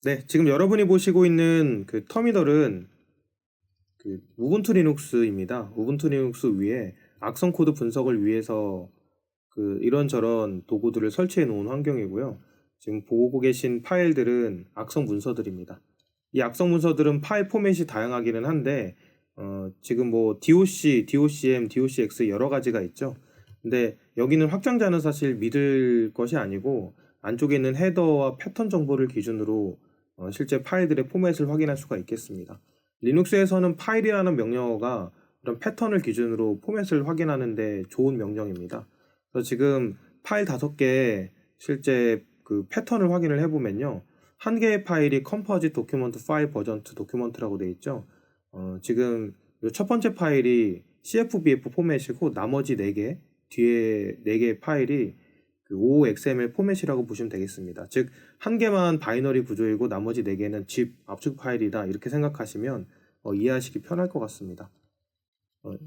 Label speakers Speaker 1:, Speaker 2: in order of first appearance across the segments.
Speaker 1: 네, 지금 여러분이 보시고 있는 그 터미널은 그 우분투 리눅스입니다. 우분투 리눅스 위에 악성 코드 분석을 위해서 그 이런저런 도구들을 설치해 놓은 환경이고요. 지금 보고 계신 파일들은 악성 문서들입니다. 이 악성 문서들은 파일 포맷이 다양하기는 한데 지금 뭐 DOC, DOCM, DOCX 여러 가지가 있죠. 근데 여기는 확장자는 사실 믿을 것이 아니고 안쪽에 있는 헤더와 패턴 정보를 기준으로 실제 파일들의 포맷을 확인할 수가 있겠습니다. 리눅스에서는 파일이라는 명령어가 이런 패턴을 기준으로 포맷을 확인하는데 좋은 명령입니다. 그래서 지금 파일 5개 실제 그 패턴을 확인을 해보면요. 한 개의 파일이 컴포짓 도큐먼트 파일 버전 2 도큐먼트라고 되어 있죠. 지금 첫 번째 파일이 CFBF 포맷이고 나머지 4개, 뒤에 4개의 파일이 그 OXML 포맷이라고 보시면 되겠습니다. 즉, 한 개만 바이너리 구조이고 나머지 4개는 zip 압축 파일이다. 이렇게 생각하시면 이해하시기 편할 것 같습니다.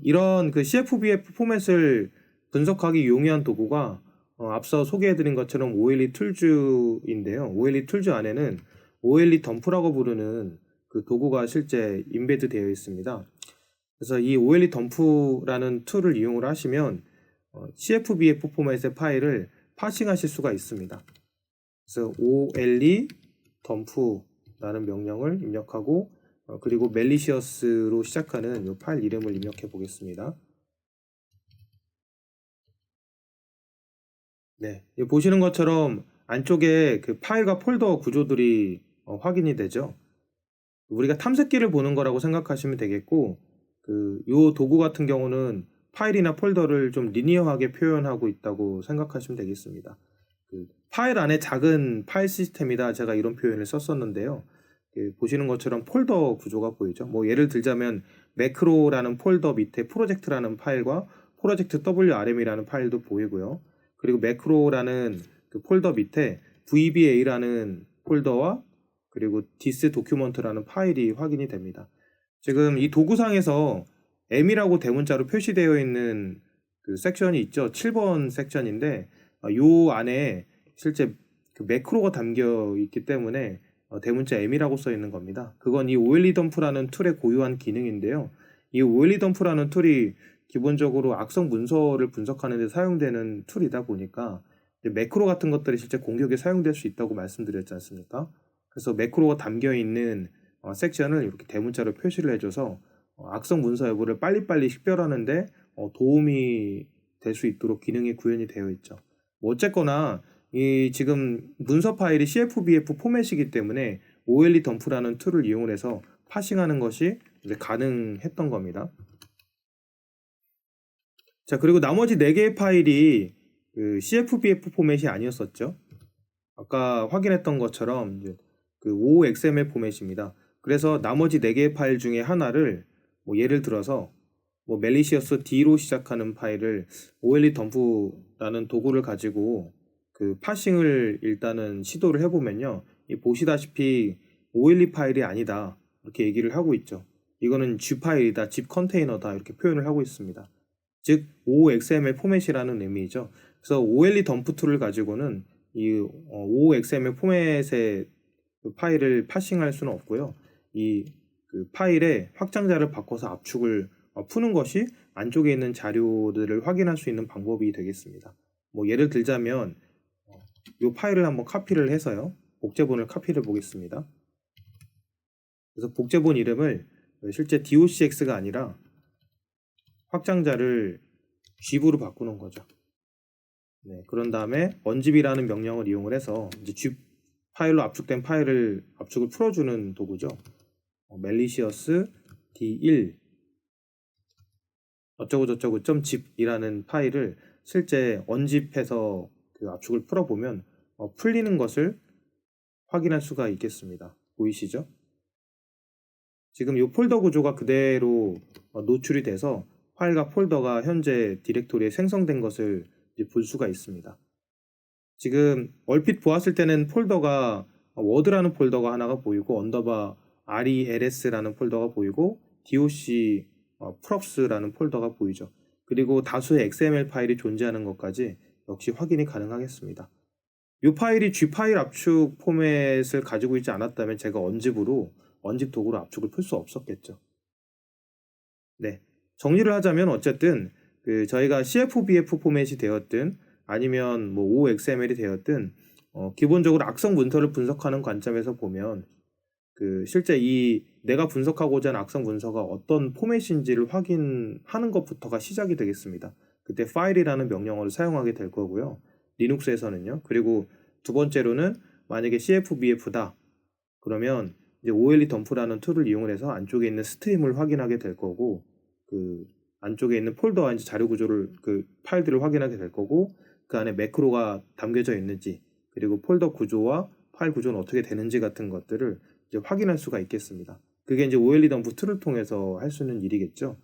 Speaker 1: 이런 그 CFBF 포맷을 분석하기 용이한 도구가 앞서 소개해드린 것처럼 OLE 툴즈인데요. OLE 툴즈 안에는 OLE 덤프라고 부르는 그 도구가 실제 임베드 되어 있습니다. 그래서 이 OLE 덤프라는 툴을 이용을 하시면 CFBF 포맷의 파일을 파싱하실 수가 있습니다. 그래서 OLE 덤프라는 명령을 입력하고 그리고 멜리시어스로 시작하는 이 파일 이름을 입력해 보겠습니다. 네, 보시는 것처럼 안쪽에 그 파일과 폴더 구조들이 확인이 되죠. 우리가 탐색기를 보는 거라고 생각하시면 되겠고, 요 도구 같은 경우는 파일이나 폴더를 좀 리니어하게 표현하고 있다고 생각하시면 되겠습니다. 파일 안에 작은 파일 시스템이다. 제가 이런 표현을 썼었는데요. 보시는 것처럼 폴더 구조가 보이죠. 뭐 예를 들자면 매크로라는 폴더 밑에 프로젝트라는 파일과 프로젝트 WRM이라는 파일도 보이고요. 그리고 매크로라는 그 폴더 밑에 VBA라는 폴더와 그리고 디스 도큐먼트라는 파일이 확인이 됩니다. 지금 이 도구상에서 M이라고 대문자로 표시되어 있는 그 섹션이 있죠. 7번 섹션인데 요 안에 실제 그 매크로가 담겨 있기 때문에 대문자 M이라고 써 있는 겁니다. 그건 이 OLE 덤프라는 툴의 고유한 기능인데요. 이 OLE 덤프라는 툴이 기본적으로 악성 문서를 분석하는 데 사용되는 툴이다 보니까 매크로 같은 것들이 실제 공격에 사용될 수 있다고 말씀드렸지 않습니까? 그래서 매크로가 담겨 있는 섹션을 이렇게 대문자로 표시를 해줘서 악성 문서 여부를 빨리빨리 식별하는데 도움이 될 수 있도록 기능이 구현이 되어 있죠. 뭐 어쨌거나 이 지금 문서 파일이 CFBF 포맷이기 때문에 OLE 덤프라는 툴을 이용을 해서 파싱하는 것이 이제 가능했던 겁니다. 자, 그리고 나머지 4개의 파일이 그 CFBF 포맷이 아니었었죠. 아까 확인했던 것처럼 이제 그 OXML 포맷입니다. 그래서 나머지 4개의 파일 중에 하나를 뭐 예를 들어서 뭐 멜리시어스 D로 시작하는 파일을 OLE 덤프라는 도구를 가지고 그 파싱을 일단은 시도를 해보면요. 보시다시피 OLE 파일이 아니다. 이렇게 얘기를 하고 있죠. 이거는 G 파일이다, G 컨테이너다 이렇게 표현을 하고 있습니다. 즉 OXML 포맷이라는 의미죠. 그래서 OLE 덤프 툴을 가지고는 이 OXML 포맷의 그 파일을 파싱할 수는 없고요. 그 파일의 확장자를 바꿔서 압축을 푸는 것이 안쪽에 있는 자료들을 확인할 수 있는 방법이 되겠습니다. 뭐 예를 들자면 이 파일을 한번 카피를 해서요. 복제본을 카피를 보겠습니다. 그래서 복제본 이름을 실제 docx가 아니라 확장자를 zip으로 바꾸는 거죠. 네, 그런 다음에 unzip이라는 명령을 이용을 해서 이제 zip 파일로 압축된 파일을 압축을 풀어주는 도구죠. malicious d1 어쩌고저쩌고 .zip이라는 파일을 실제 unzip해서 그 압축을 풀어보면 풀리는 것을 확인할 수가 있겠습니다. 보이시죠? 지금 이 폴더 구조가 그대로 노출이 돼서 파일과 폴더가 현재 디렉토리에 생성된 것을 볼 수가 있습니다. 지금 얼핏 보았을 때는 폴더가 워드라는 폴더가 하나가 보이고 언더바 rels라는 폴더가 보이고 doc props라는 폴더가 보이죠. 그리고 다수의 XML 파일이 존재하는 것까지 역시 확인이 가능하겠습니다. 이 파일이 G 파일 압축 포맷을 가지고 있지 않았다면 제가 언집 도구로 압축을 풀 수 없었겠죠. 네. 정리를 하자면 어쨌든 저희가 CFBF 포맷이 되었든 아니면 뭐 OXML이 되었든 기본적으로 악성 문서를 분석하는 관점에서 보면 실제 내가 분석하고자 하는 악성 문서가 어떤 포맷인지를 확인하는 것부터가 시작이 되겠습니다. 그때 파일이라는 명령어를 사용하게 될 거고요. 리눅스에서는요. 그리고 두 번째로는 만약에 CFBF다. 그러면 이제 OLE 덤프라는 툴을 이용을 해서 안쪽에 있는 스트림을 확인하게 될 거고 안쪽에 있는 폴더와 이제 자료 구조를 파일들을 확인하게 될 거고 그 안에 매크로가 담겨져 있는지 그리고 폴더 구조와 파일 구조는 어떻게 되는지 같은 것들을 이제 확인할 수가 있겠습니다. 그게 이제 OLE 덤프 툴을 통해서 할 수 있는 일이겠죠.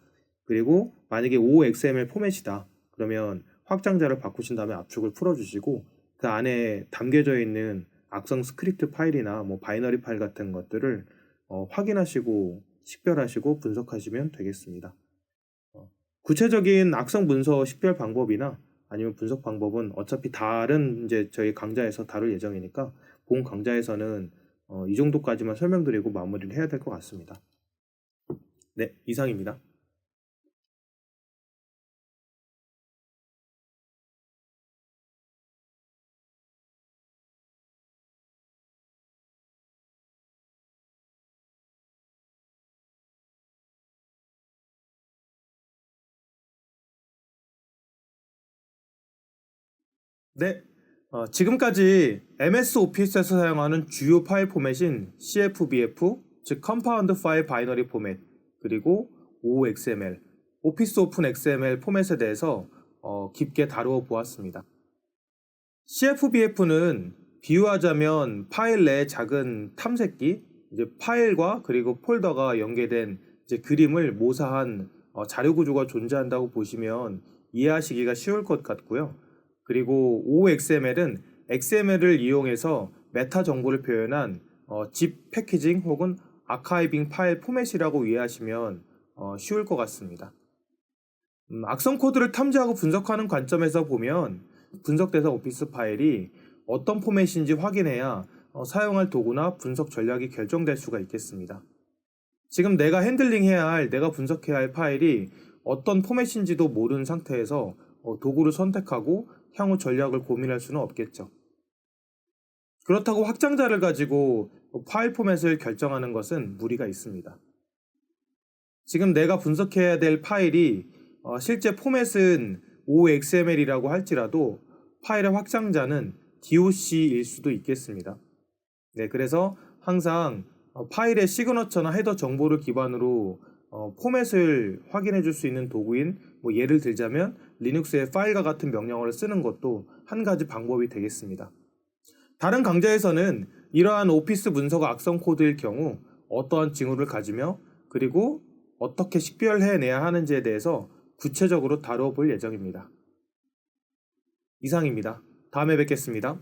Speaker 1: 그리고 만약에 OXML 포맷이다. 그러면 확장자를 바꾸신 다음에 압축을 풀어주시고 그 안에 담겨져 있는 악성 스크립트 파일이나 뭐 바이너리 파일 같은 것들을 확인하시고 식별하시고 분석하시면 되겠습니다. 구체적인 악성 문서 식별 방법이나 아니면 분석 방법은 어차피 다른 이제 저희 강좌에서 다룰 예정이니까 본 강좌에서는 이 정도까지만 설명드리고 마무리를 해야 될 것 같습니다. 네, 이상입니다. 네, 지금까지 MS 오피스에서 사용하는 주요 파일 포맷인 CFBF, 즉 컴파운드 파일 바이너리 포맷, 그리고 OXML, 오피스 오픈 XML 포맷에 대해서 깊게 다루어 보았습니다. CFBF는 비유하자면 파일 내 작은 탐색기, 이제 파일과 그리고 폴더가 연계된 이제 그림을 모사한 자료 구조가 존재한다고 보시면 이해하시기가 쉬울 것 같고요. 그리고 OXML은 XML을 이용해서 메타 정보를 표현한 zip 패키징 혹은 아카이빙 파일 포맷이라고 이해하시면 쉬울 것 같습니다. 악성 코드를 탐지하고 분석하는 관점에서 보면 분석대상 오피스 파일이 어떤 포맷인지 확인해야 사용할 도구나 분석 전략이 결정될 수가 있겠습니다. 지금 내가 핸들링해야 할, 내가 분석해야 할 파일이 어떤 포맷인지도 모르는 상태에서 도구를 선택하고 향후 전략을 고민할 수는 없겠죠. 그렇다고 확장자를 가지고 파일 포맷을 결정하는 것은 무리가 있습니다. 지금 내가 분석해야 될 파일이 실제 포맷은 OXML이라고 할지라도 파일의 확장자는 DOC일 수도 있겠습니다. 네, 그래서 항상 파일의 시그너처나 헤더 정보를 기반으로 포맷을 확인해 줄 수 있는 도구인 예를 들자면 리눅스의 파일과 같은 명령어를 쓰는 것도 한 가지 방법이 되겠습니다. 다른 강좌에서는 이러한 오피스 문서가 악성 코드일 경우 어떠한 징후를 가지며 그리고 어떻게 식별해내야 하는지에 대해서 구체적으로 다루어 볼 예정입니다. 이상입니다. 다음에 뵙겠습니다.